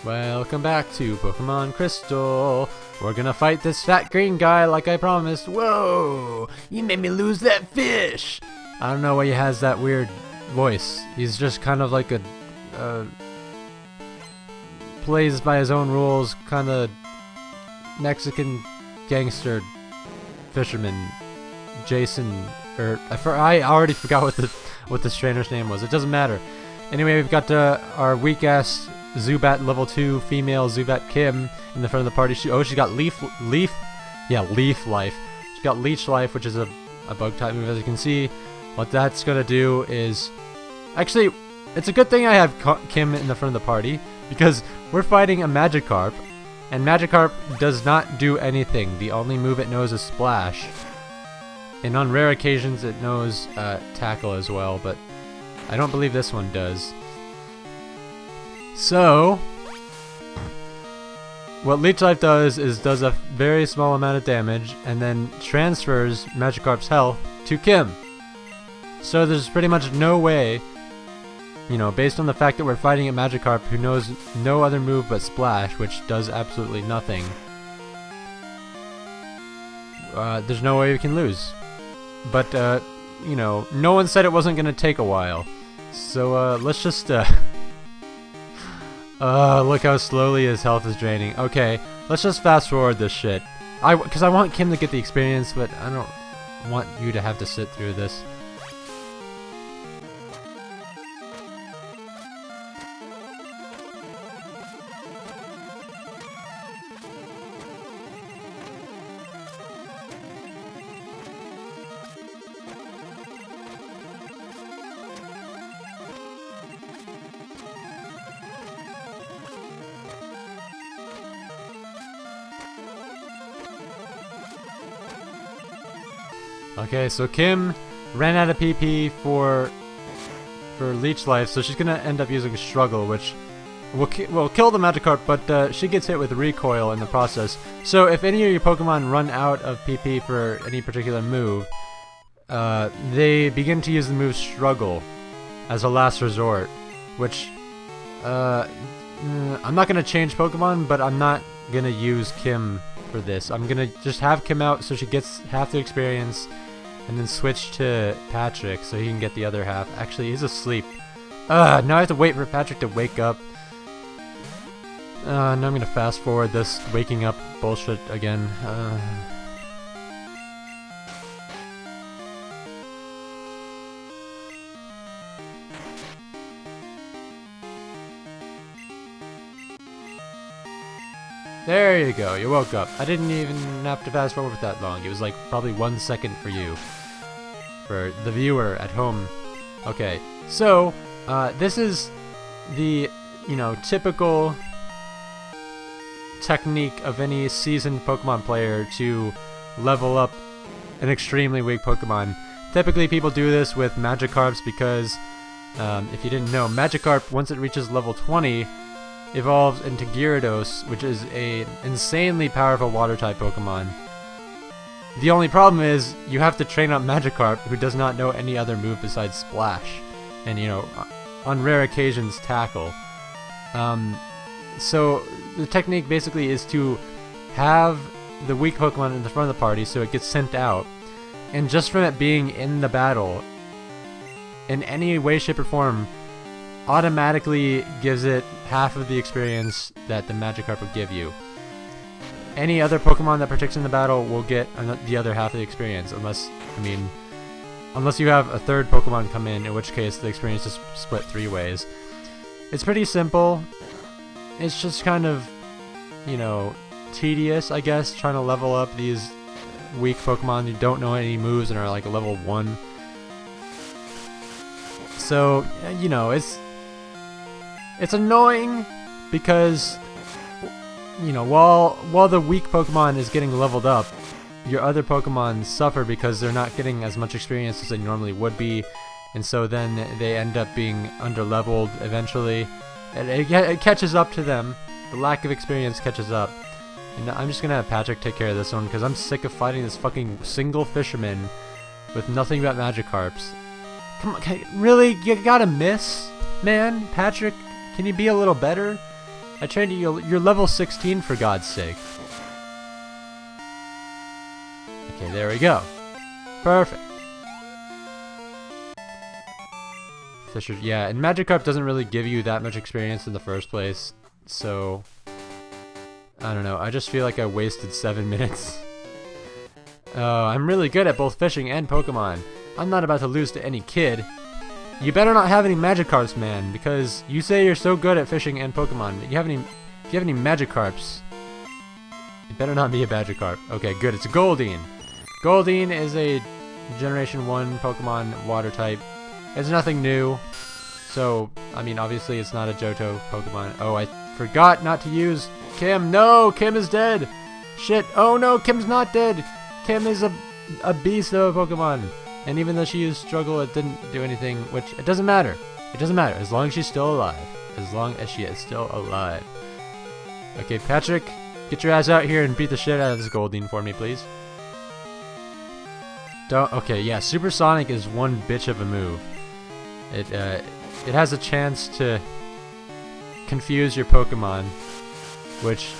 Welcome back to Pokemon Crystal. We're gonna fight this fat green guy like I promised. Whoa! You made me lose that fish! I don't know why he has that weird voice. He's just kind of like a... plays by his own rules, kind of Mexican gangster fisherman Jason, or I already forgot what the trainer's name was. It doesn't matter. Anyway, we've got our weak ass Zubat level 2 female Zubat Kim in the front of the party. She's got Leaf Life. She's got Leech Life, which is a bug type move, as you can see. What that's gonna do is, actually, it's a good thing I have Kim in the front of the party, because we're fighting a Magikarp, and Magikarp does not do anything. The only move it knows is Splash, and on rare occasions it knows Tackle as well, but I don't believe this one does. So, what Leech Life does is does a very small amount of damage and then transfers Magikarp's health to Kim. So there's pretty much no way, you know, based on the fact that we're fighting a Magikarp who knows no other move but Splash, which does absolutely nothing, there's no way we can lose. But, you know, no one said it wasn't going to take a while. So, let's just, look how slowly his health is draining. Okay, let's just fast forward this shit. Because I want Kim to get the experience, but I don't want you to have to sit through this. Okay, so Kim ran out of PP for Leech Life, so she's gonna end up using Struggle, which will kill the Magikarp, but she gets hit with Recoil in the process. So if any of your Pokemon run out of PP for any particular move, they begin to use the move Struggle as a last resort, which I'm not gonna change Pokemon, but I'm not gonna use Kim for this. I'm gonna just have Kim out so she gets half the experience, and then switch to Patrick so he can get the other half. Actually, he's asleep. Now I have to wait for Patrick to wake up. Now I'm gonna fast forward this waking up bullshit again. There you go, you woke up. I didn't even have to fast forward that long. It was like probably 1 second for you. For the viewer at home. Okay, so this is the, you know, typical technique of any seasoned Pokemon player to level up an extremely weak Pokemon. Typically people do this with Magikarps because, if you didn't know, Magikarp, once it reaches level 20, evolves into Gyarados, which is an insanely powerful water-type Pokemon. The only problem is, you have to train up Magikarp, who does not know any other move besides Splash, and, you know, on rare occasions, Tackle. So, the technique basically is to have the weak Pokemon in the front of the party so it gets sent out, and just from it being in the battle, in any way, shape, or form, automatically gives it half of the experience that the Magikarp would give you. Any other Pokemon that partakes in the battle will get the other half of the experience, unless you have a third Pokemon come in which case the experience is split 3 ways. It's pretty simple. It's just kind of, you know, tedious, I guess, trying to level up these weak Pokemon who don't know any moves and are like level 1. So, you know, it's annoying because, you know, while the weak Pokemon is getting leveled up, your other Pokemon suffer because they're not getting as much experience as they normally would be, and so then they end up being underleveled eventually. And it catches up to them. The lack of experience catches up. And I'm just gonna have Patrick take care of this one because I'm sick of fighting this fucking single fisherman with nothing but Magikarps. Come on, really? You gotta miss? Man, Patrick, can you be a little better? I trained you. You're level 16 for God's sake. Okay, there we go. Perfect. Fisher, yeah, and Magikarp doesn't really give you that much experience in the first place, so I don't know. I just feel like I wasted 7 minutes. I'm really good at both fishing and Pokemon. I'm not about to lose to any kid. You better not have any Magikarps, man, because you say you're so good at fishing and Pokemon. If you have any Magikarps, it better not be a Magikarp. Okay, good. It's a Goldeen. Goldeen is a Generation 1 Pokemon water type. It's nothing new. So, I mean, obviously it's not a Johto Pokemon. Oh, I forgot not to use Kim. No, Kim is dead. Shit. Oh no, Kim's not dead. Kim is a beast of a Pokemon. And even though she used Struggle, it didn't do anything, which, it doesn't matter. It doesn't matter, as long as she's still alive. As long as she is still alive. Okay, Patrick, get your ass out here and beat the shit out of this Goldeen for me, please. Okay, yeah, Supersonic is one bitch of a move. It has a chance to confuse your Pokemon, which,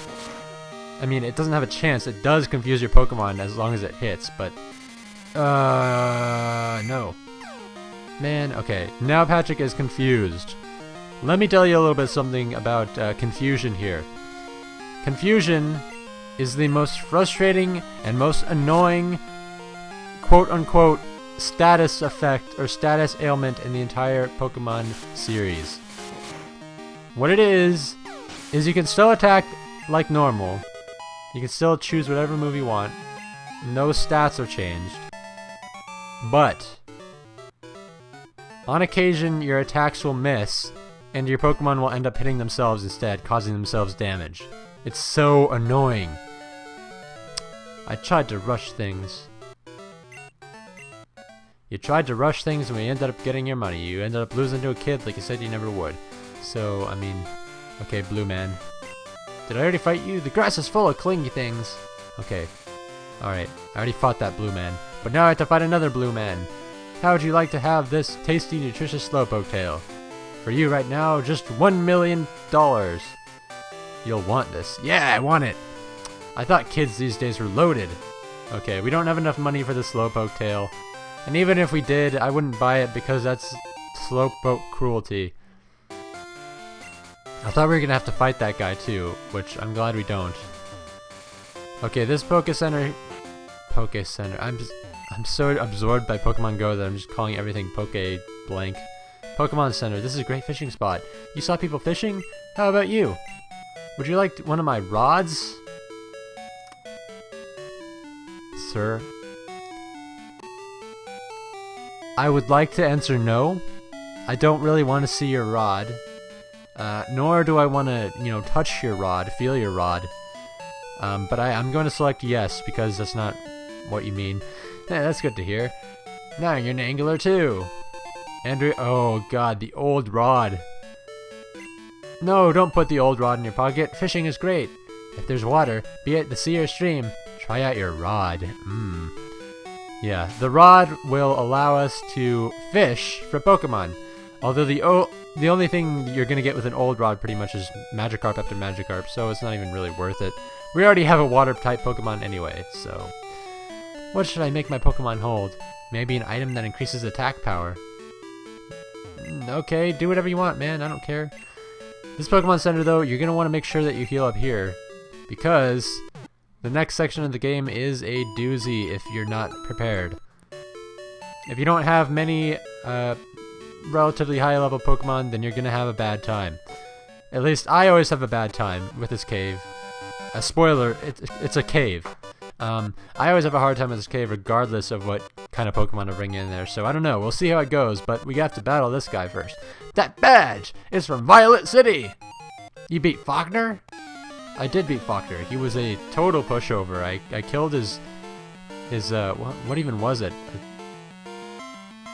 I mean, it doesn't have a chance. It does confuse your Pokemon as long as it hits, but no. Man, okay. Now Patrick is confused. Let me tell you a little bit something about confusion here. Confusion is the most frustrating and most annoying quote-unquote status effect or status ailment in the entire Pokemon series. What it is you can still attack like normal. You can still choose whatever move you want. No stats are changed. But on occasion, your attacks will miss, and your Pokemon will end up hitting themselves instead, causing themselves damage. It's so annoying. I tried to rush things. You tried to rush things and we ended up getting your money. You ended up losing to a kid like you said you never would. So, I mean, okay, Blue Man. Did I already fight you? The grass is full of clingy things. Okay. Alright, I already fought that Blue Man. But now I have to fight another Blue Man. How would you like to have this tasty, nutritious Slowpoke tail? For you right now, just $1 million. You'll want this. Yeah, I want it! I thought kids these days were loaded. Okay, we don't have enough money for the Slowpoke tail. And even if we did, I wouldn't buy it because that's Slowpoke cruelty. I thought we were gonna have to fight that guy too, which I'm glad we don't. Okay, this Poke Center. I'm so absorbed by Pokemon Go that I'm just calling everything Poke blank. Pokemon Center. This is a great fishing spot. You saw people fishing? How about you? Would you like one of my rods? Sir? I would like to answer no. I don't really want to see your rod. Nor do I want to, touch your rod, feel your rod. But I'm going to select yes, because that's not what you mean. Yeah, that's good to hear. Now you're an angler too. Andrew, oh god, the old rod. No, don't put the old rod in your pocket. Fishing is great. If there's water, be it the sea or stream, try out your rod. Yeah, the rod will allow us to fish for Pokemon. Although the only thing you're gonna get with an old rod pretty much is Magikarp after Magikarp, so it's not even really worth it. We already have a water-type Pokemon anyway, so... What should I make my Pokemon hold? Maybe an item that increases attack power. Okay, do whatever you want, man. I don't care. This Pokemon Center, though, you're going to want to make sure that you heal up here. Because the next section of the game is a doozy if you're not prepared. If you don't have many relatively high-level Pokemon, then you're going to have a bad time. At least I always have a bad time with this cave. A spoiler, it's a cave. I always have a hard time with this cave regardless of what kind of Pokemon I bring in there, so I don't know. We'll see how it goes, but we have to battle this guy first. That badge is from Violet City! You beat Faulkner? I did beat Faulkner. He was a total pushover. I killed his what even was it?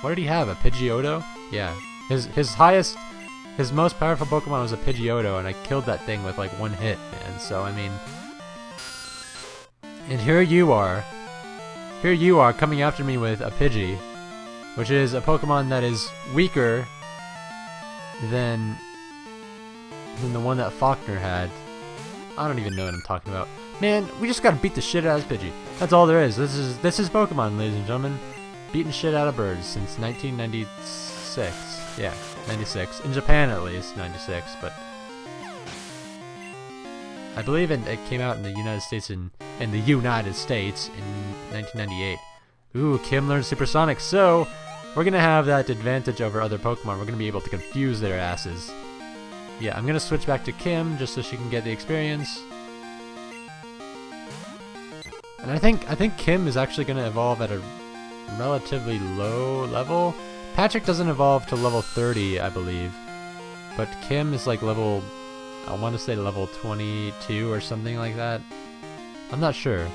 What did he have? A Pidgeotto? Yeah. His most powerful Pokemon was a Pidgeotto, and I killed that thing with like one hit, man. So, I mean... And here you are coming after me with a Pidgey, which is a Pokemon that is weaker than than the one that Faulkner had. I don't even know what I'm talking about. Man, we just gotta beat the shit out of this Pidgey. That's all there is. This is Pokemon, ladies and gentlemen. Beating shit out of birds since 1996. Yeah, 96. In Japan, at least, 96. But I believe it came out in the United States in the United States in 1998. Ooh, Kim learns Supersonic, so we're gonna have that advantage over other Pokemon. We're gonna be able to confuse their asses. Yeah, I'm gonna switch back to Kim just so she can get the experience. And I think Kim is actually gonna evolve at a relatively low level. Patrick doesn't evolve to level 30, I believe. But Kim is like level, I want to say level 22 or something like that. I'm not sure.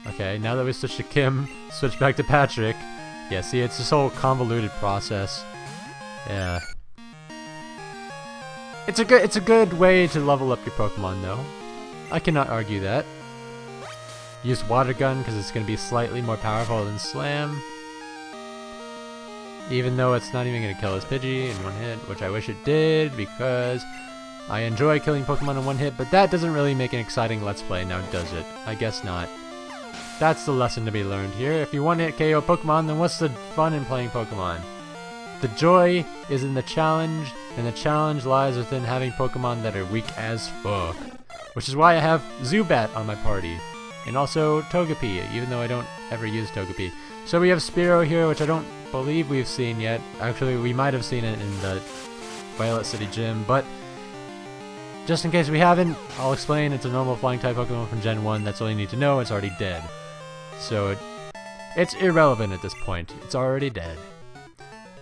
Okay, now that we switched to Kim, switch back to Patrick. Yeah, see, it's this whole convoluted process. Yeah. It's a good way to level up your Pokemon, though. I cannot argue that. Use Water Gun because it's going to be slightly more powerful than Slam. Even though it's not even going to kill this Pidgey in one hit, which I wish it did because I enjoy killing Pokemon in one hit, but that doesn't really make an exciting Let's Play, now does it? I guess not. That's the lesson to be learned here. If you one-hit KO Pokemon, then what's the fun in playing Pokemon? The joy is in the challenge, and the challenge lies within having Pokemon that are weak as fuck. Which is why I have Zubat on my party. And also Togepi, even though I don't ever use Togepi. So we have Spearow here, which I don't believe we've seen yet. Actually, we might have seen it in the Violet City Gym, but just in case we haven't, I'll explain. It's a normal flying type Pokemon from Gen 1. That's all you need to know. It's already dead. So it's irrelevant at this point. It's already dead.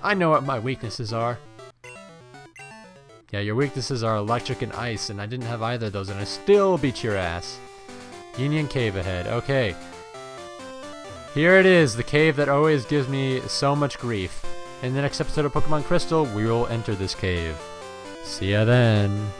I know what my weaknesses are. Yeah, your weaknesses are electric and ice, and I didn't have either of those, and I still beat your ass. Union Cave ahead. Okay. Here it is, the cave that always gives me so much grief. In the next episode of Pokemon Crystal, we will enter this cave. See ya then.